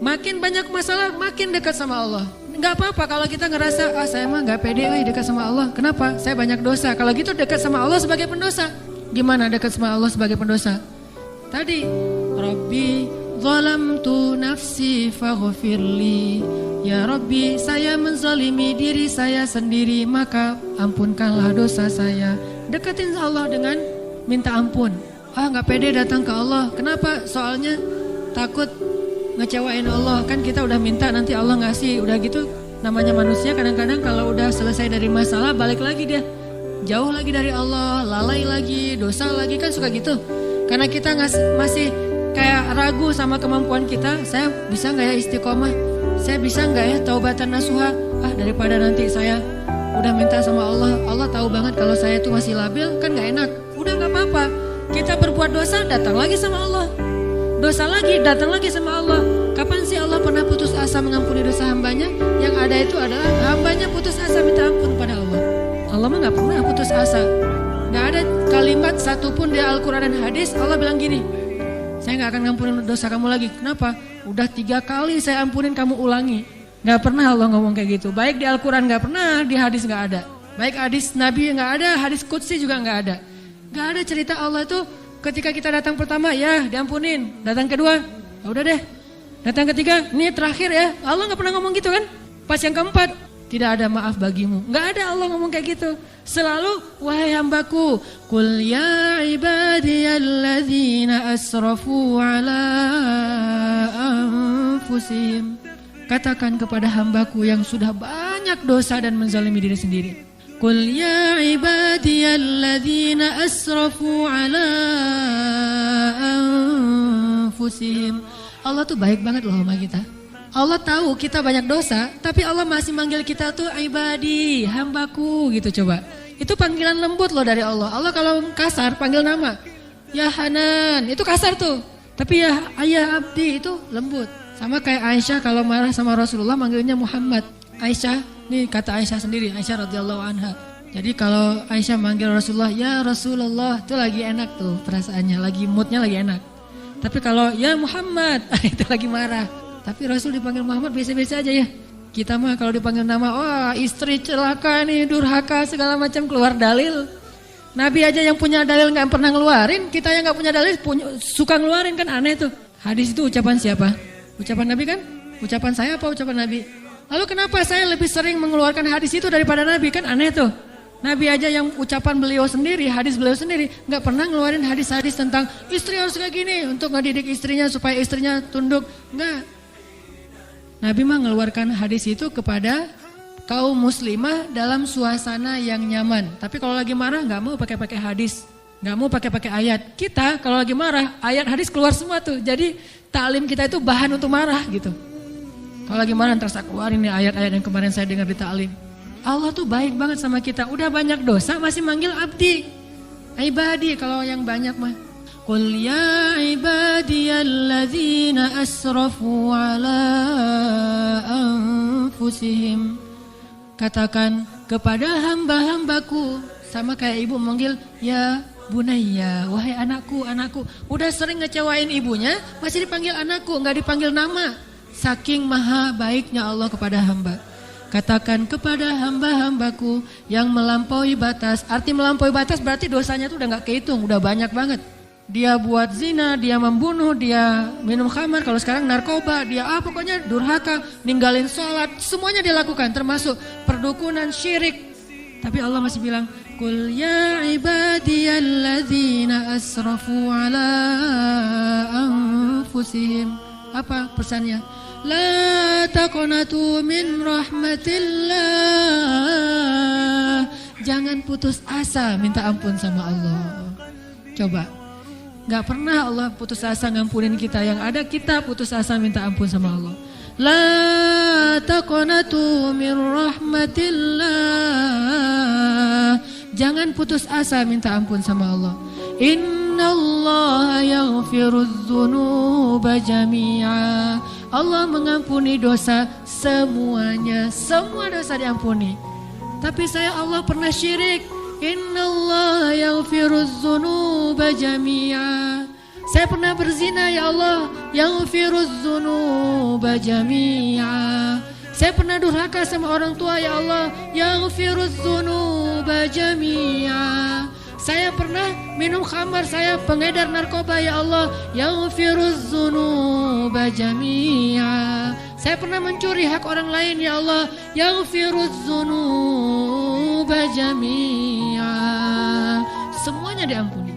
Makin banyak masalah, makin dekat sama Allah. Gak apa-apa kalau kita ngerasa, saya mah gak pede dekat sama Allah. Kenapa? Saya banyak dosa. Kalau gitu dekat sama Allah sebagai pendosa. Gimana dekat sama Allah sebagai pendosa? Tadi, Rabbi zalamtu nafsi faghfirli. Ya Rabbi, saya menzalimi diri saya sendiri, maka ampunkanlah dosa saya. Deketin Allah dengan minta ampun. Gak pede datang ke Allah. Kenapa? Soalnya takut ngecewain Allah. Kan kita udah minta, nanti Allah ngasih. Udah gitu namanya manusia, kadang-kadang kalau udah selesai dari masalah balik lagi dia jauh lagi dari Allah, lalai lagi, dosa lagi, kan suka gitu. Karena kita masih kayak ragu sama kemampuan kita. Saya bisa gak ya istiqomah? Saya bisa gak ya taubatan nasuha? Daripada nanti saya udah minta sama Allah, Allah tahu banget kalau saya tuh masih labil, kan gak enak. Udah gak apa-apa, kita berbuat dosa, datang lagi sama Allah. Dosa lagi, datang lagi sama Allah. Kapan sih Allah pernah putus asa mengampuni dosa hambanya? Yang ada itu adalah hambanya putus asa minta ampun pada Allah. Allah mah gak pernah putus asa. Gak ada kalimat satupun di Al-Quran dan hadis Allah bilang gini, saya gak akan ngampunin dosa kamu lagi. Kenapa? Udah 3 kali saya ampunin, kamu ulangi. Gak pernah Allah ngomong kayak gitu. Baik di Al-Quran gak pernah, di hadis gak ada. Baik hadis Nabi gak ada, hadis Qudsi juga gak ada. Gak ada cerita Allah itu ketika kita datang pertama, ya diampunin. Datang kedua, ya udah deh. Datang ketiga, ini terakhir ya. Allah gak pernah ngomong gitu kan. Pas yang keempat, tidak ada maaf bagimu. Gak ada Allah ngomong kayak gitu. Selalu, wahai hambaku, Qul ya ibadiyalladzina asrafu ala anfusihim. Katakan kepada hambaku yang sudah banyak dosa dan menzalimi diri sendiri. Qul ya ibadiyalladzina asrafu ala anfusihim. Allah tuh baik banget loh sama kita. Allah tahu kita banyak dosa, tapi Allah masih manggil kita tuh ibadi, hambaku gitu coba. Itu panggilan lembut loh dari Allah. Allah kalau kasar panggil nama, ya Hanan, itu kasar tuh. Tapi ya ayah abdi itu lembut. Sama kayak Aisyah kalau marah sama Rasulullah manggilnya Muhammad. Aisyah, nih kata Aisyah sendiri, Aisyah radhiyallahu anha. Jadi kalau Aisyah manggil Rasulullah, ya Rasulullah, itu lagi enak tuh perasaannya, lagi moodnya lagi enak. Tapi kalau ya Muhammad, itu lagi marah. Tapi Rasul dipanggil Muhammad biasa-biasa aja ya. Kita mah kalau dipanggil nama, wah istri celaka nih, durhaka segala macam, keluar dalil. Nabi aja yang punya dalil gak pernah ngeluarin, kita yang gak punya dalil suka ngeluarin, kan aneh tuh. Hadis itu ucapan siapa? Ucapan Nabi kan? Ucapan saya apa ucapan Nabi? Lalu kenapa saya lebih sering mengeluarkan hadis itu daripada Nabi? Kan aneh tuh. Nabi aja yang ucapan beliau sendiri, hadis beliau sendiri, gak pernah ngeluarin hadis-hadis tentang istri harus kayak gini untuk ngedidik istrinya supaya istrinya tunduk. Enggak. Nabi mah ngeluarkan hadis itu kepada kaum muslimah dalam suasana yang nyaman. Tapi kalau lagi marah gak mau pakai hadis, gak mau pakai ayat. Kita kalau lagi marah, ayat hadis keluar semua tuh. Jadi taklim kita itu bahan untuk marah gitu. Kalau lagi marah terus keluarin nih ayat-ayat yang kemarin saya dengar di taklim. Allah tuh baik banget sama kita. Udah banyak dosa masih manggil abdi, ibadi. Kalau yang banyak mah Qul ya ibadiyalladzina asrafu ala anfusihim. Katakan kepada hamba-hambaku. Sama kayak ibu manggil ya bunayya, wahai anakku, anakku. Udah sering ngecewain ibunya, masih dipanggil anakku, gak dipanggil nama. Saking maha baiknya Allah kepada hamba. Katakan kepada hamba-hambaku yang melampaui batas. Arti melampaui batas berarti dosanya tuh udah gak kehitung, udah banyak banget. Dia buat zina, dia membunuh, dia minum khamar, kalau sekarang narkoba, dia pokoknya durhaka, ninggalin sholat, semuanya dia lakukan, termasuk perdukunan, syirik. Tapi Allah masih bilang, Qul ya ibadiyalladzina asrafu ala anfusihim. Apa pesannya? La taqnatu min rahmatillah. Jangan putus asa minta ampun sama Allah. Coba, gak pernah Allah putus asa ngampunin kita. Yang ada kita putus asa minta ampun sama Allah. La taqnatu min rahmatillah. Jangan putus asa minta ampun sama Allah. Innallaha yaghfirudz dzunuba jami'a. Allah mengampuni dosa semuanya, semua dosa diampuni. Tapi Allah pernah syirik. Innallaha yaghfirudz dzunuba jami'a. Saya pernah berzina ya Allah, yaghfiruz dzunuba jami'a. Saya pernah durhaka sama orang tua ya Allah, yaghfiruz dzunuba jami'a. Saya pernah minum khamar, saya pengedar narkoba ya Allah, yaghfiruz dzunuba jami'a. Saya pernah mencuri hak orang lain ya Allah, yaghfiruz dzunuba jami'a. Semuanya diampuni.